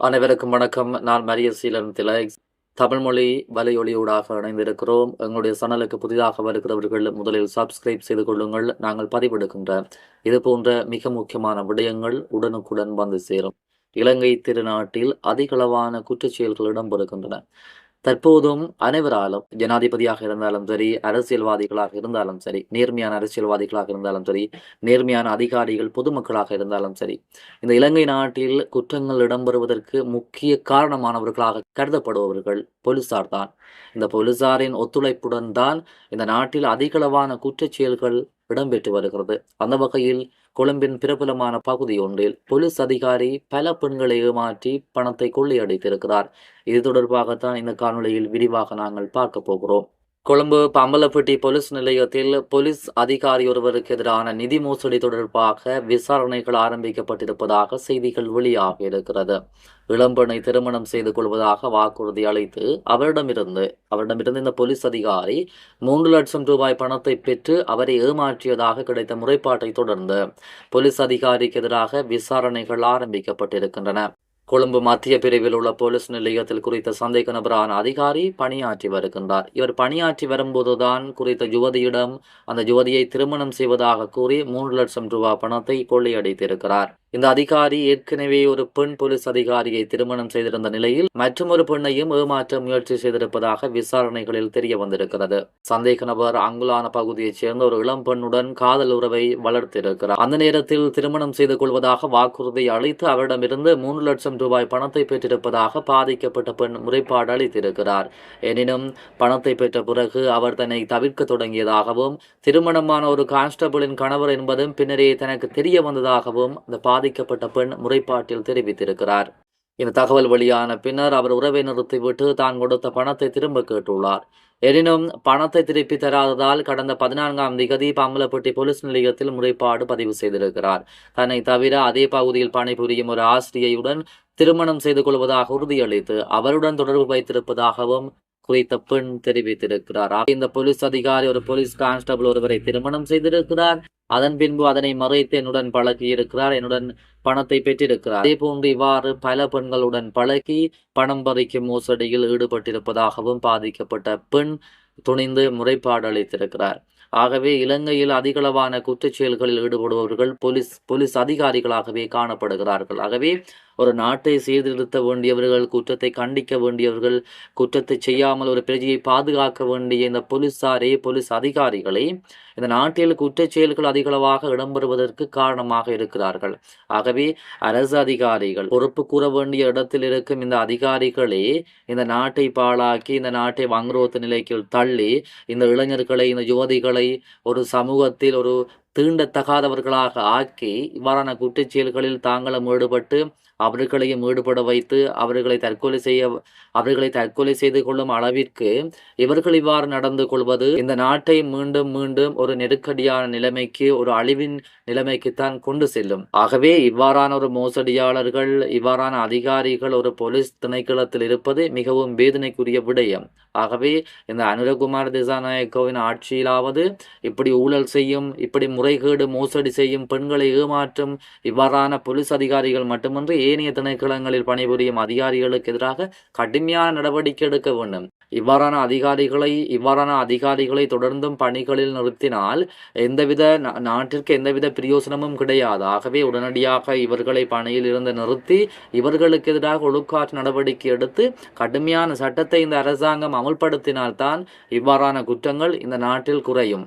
அனைவருக்கும் வணக்கம். நான் மரியசீலன் திலக். தமிழ் மொழி வலையொலியூடாக இணைந்திருக்கிறோம். எங்களுடைய சேனலுக்கு புதிதாக வருகிறவர்கள் முதலில் சப்ஸ்கிரைப் செய்து கொள்ளுங்கள். நாங்கள் பதிவெடுக்கின்ற இது போன்ற மிக முக்கியமான விடயங்கள் உடனுக்குடன் வந்து சேரும். இலங்கை திருநாட்டில் அதிகளவான குற்றச்செயல்கள் இடம்பெறுகின்றன. தற்போதும் அனைவராலும், ஜனாதிபதியாக இருந்தாலும் சரி, அரசியல்வாதிகளாக இருந்தாலும் சரி, நேர்மையான அரசியல்வாதிகளாக இருந்தாலும் சரி, நேர்மையான அதிகாரிகள், பொதுமக்களாக இருந்தாலும் சரி, இந்த இலங்கை நாட்டில் குற்றங்கள் இடம்பெறுவதற்கு முக்கிய காரணமானவர்களாக கருதப்படுபவர்கள் போலீசார் தான். இந்த போலீசாரின் ஒத்துழைப்புடன் தான் இந்த நாட்டில் அதிகளவான குற்றச்செயல்கள் இடம்பெற்று வருகிறது. அந்த வகையில் கொழும்பின் பிரபலமான பகுதி ஒன்றில் போலீஸ் அதிகாரி பல பெண்களை ஏமாற்றி பணத்தை கொள்ளையடித்திருக்கிறார். இது தொடர்பாகத்தான் இந்த காணொளியில் விரிவாக நாங்கள் பார்க்க போகிறோம். கொழும்பு பம்பலப்பட்டி போலீஸ் நிலையத்தில் போலீஸ் அதிகாரி ஒருவருக்கு எதிரான நிதி மோசடி தொடர்பாக விசாரணைகள் ஆரம்பிக்கப்பட்டிருப்பதாக செய்திகள் வெளியாக இருக்கிறது. இளம்பெண்ணை திருமணம் செய்து கொள்வதாக வாக்குறுதி அளித்து அவரிடமிருந்து இந்த போலீஸ் அதிகாரி 3 லட்சம் ரூபாய் பணத்தை பெற்று அவரை ஏமாற்றியதாக கிடைத்த முறைப்பாட்டை தொடர்ந்து போலீஸ் அதிகாரிக்கு எதிராக விசாரணைகள் ஆரம்பிக்கப்பட்டிருக்கின்றன. கொழும்பு மத்திய பிரிவில் உள்ள போலீஸ் நிலையத்தில் குறித்த சந்தேக நபரான அதிகாரி பணியாற்றி வருகின்றார். இவர் பணியாற்றி வரும்போதுதான் குறித்த யுவதியிடம் அந்த யுவதியை திருமணம் செய்வதாக கூறி 3 லட்சம் ரூபாய் பணத்தை கொள்ளையடித்திருக்கிறார். இந்த அதிகாரி ஏற்கனவே ஒரு பெண் போலீஸ் அதிகாரியை திருமணம் செய்திருந்த நிலையில் மற்றொரு பெண்ணையும் ஏமாற்ற முயற்சி செய்திருப்பதாக விசாரணைகளில் தெரிய வந்திருக்கிறது. சந்தேக நபர் அங்குலான பகுதியைச் சேர்ந்த ஒரு இளம் பெண்ணுடன் காதல் உறவை வளர்த்திருக்கிறார். அந்த நேரத்தில் திருமணம் செய்து கொள்வதாக வாக்குறுதி அளித்து அவரிடமிருந்து 3 லட்சம் ரூபாய் பணத்தை பெற்றிருப்பதாக பாதிக்கப்பட்ட பெண் முறைப்பாடு அளித்திருக்கிறார். எனினும் பணத்தை பெற்ற பிறகு அவர் தன்னை தவிர்க்க தொடங்கியதாகவும், திருமணமான ஒரு கான்ஸ்டபிளின் கணவர் என்பதும் பின்னரே தனக்கு தெரிய வந்ததாகவும் அந்த பாதிக்கப்பட்ட பெண் முறைப்பாட்டில் தெரிவித்திருக்கிறார். இந்த தகவல் வெளியான பின்னர் அவர் உறவை நிறுத்திவிட்டு தான் கொடுத்த பணத்தை திரும்ப கேட்டுள்ளார். எனினும் பணத்தை திருப்பி தராததால் கடந்த 14ஆம் திகதி பம்பலப்பட்டி போலீஸ் நிலையத்தில் முறைப்பாடு பதிவு செய்திருக்கிறார். தன்னை தவிர அதே பகுதியில் பணிபுரியும் ஒரு ஆசிரியையுடன் திருமணம் செய்து கொள்வதாக உறுதியளித்து அவருடன் தொடர்பு வைத்திருப்பதாகவும் குறித்த பெண் தெரிவித்திருக்கிறார். இந்த போலீஸ் அதிகாரி ஒரு போலீஸ் கான்ஸ்டபிள் ஒருவரை திருமணம் செய்திருக்கிறார். அதன் பின்பு அதனை மறைத்து என்னுடன் பழகியிருக்கிறார், என்னுடன் பணத்தை பெற்றிருக்கிறார். அதே போன்று இவ்வாறு பல பெண்களுடன் பழகி பணம் பறிக்கும் மோசடியில் ஈடுபட்டிருப்பதாகவும் பாதிக்கப்பட்ட பெண் துணிந்து முறைப்பாடு அளித்திருக்கிறார். ஆகவே இலங்கையில் அதிகளவான குற்றச்செயல்களில் ஈடுபடுபவர்கள் போலீஸ் அதிகாரிகளாகவே காணப்படுகிறார்கள். ஆகவே ஒரு நாட்டை சீர்திருத்த வேண்டியவர்கள், குற்றத்தை கண்டிக்க வேண்டியவர்கள், குற்றத்தை செய்யாமல் ஒரு பிரஜையை பாதுகாக்க வேண்டிய இந்த போலீஸ் அதிகாரிகளை இந்த நாட்டில் குற்றச்செயல்கள் அதிகளவாக இடம்பெறுவதற்கு காரணமாக இருக்கிறார்கள். ஆகவே அரசு அதிகாரிகள், பொறுப்பு கூற வேண்டிய இடத்தில் இருக்கும் இந்த அதிகாரிகளே இந்த நாட்டை பாழாக்கி, இந்த நாட்டை வங்குரோத்து நிலைக்கு தள்ளி, இந்த இளைஞர்களை, இந்த யுவதிகளை ஒரு சமூகத்தில் ஒரு தீண்டத்தகாதவர்களாக ஆக்கி இவ்வாறான குற்றச்செயல்களில் தாங்களும் ஈடுபட்டு அவர்களையும் ஈடுபட வைத்து அவர்களை தற்கொலை செய்து கொள்ளும் அளவிற்கு இவர்கள் இவ்வாறு நடந்து கொள்வது இந்த நாட்டை மீண்டும் மீண்டும் ஒரு நெருக்கடியான நிலைமைக்கு, ஒரு அழிவின் நிலைமைக்குத்தான் கொண்டு செல்லும். ஆகவே இவ்வாறான ஒரு மோசடியாளர்கள், இவ்வாறான அதிகாரிகள் ஒரு போலீஸ் திணைக்களத்தில் இருப்பது மிகவும் வேதனைக்குரிய விடயம். ஆகவே இந்த அனுரகுமார் திசாநாயக்கவின் ஆட்சியிலாவது இப்படி ஊழல் செய்யும், இப்படி முறைகேடு மோசடி செய்யும், பெண்களை ஏமாற்றும் இவ்வாறான போலீஸ் அதிகாரிகள் மட்டுமன்றி ஏனைய திணைக்களங்களில் பணிபுரியும் அதிகாரிகளுக்கு எதிராக கடுமையான நடவடிக்கை எடுக்க வேண்டும். இவ்வாறான அதிகாரிகளை தொடர்ந்தும் பணிகளில் நிறுத்தினால் நாட்டிற்கு எந்தவித பிரயோசனமும் கிடையாது. ஆகவே உடனடியாக இவர்களை பணியில் இருந்து நிறுத்தி இவர்களுக்கு எதிராக ஒழுக்காற்று நடவடிக்கை எடுத்து கடுமையான சட்டத்தை இந்த அரசாங்கம் அமுல்படுத்தினால்தான் இவ்வாறான குற்றங்கள் இந்த நாட்டில் குறையும்.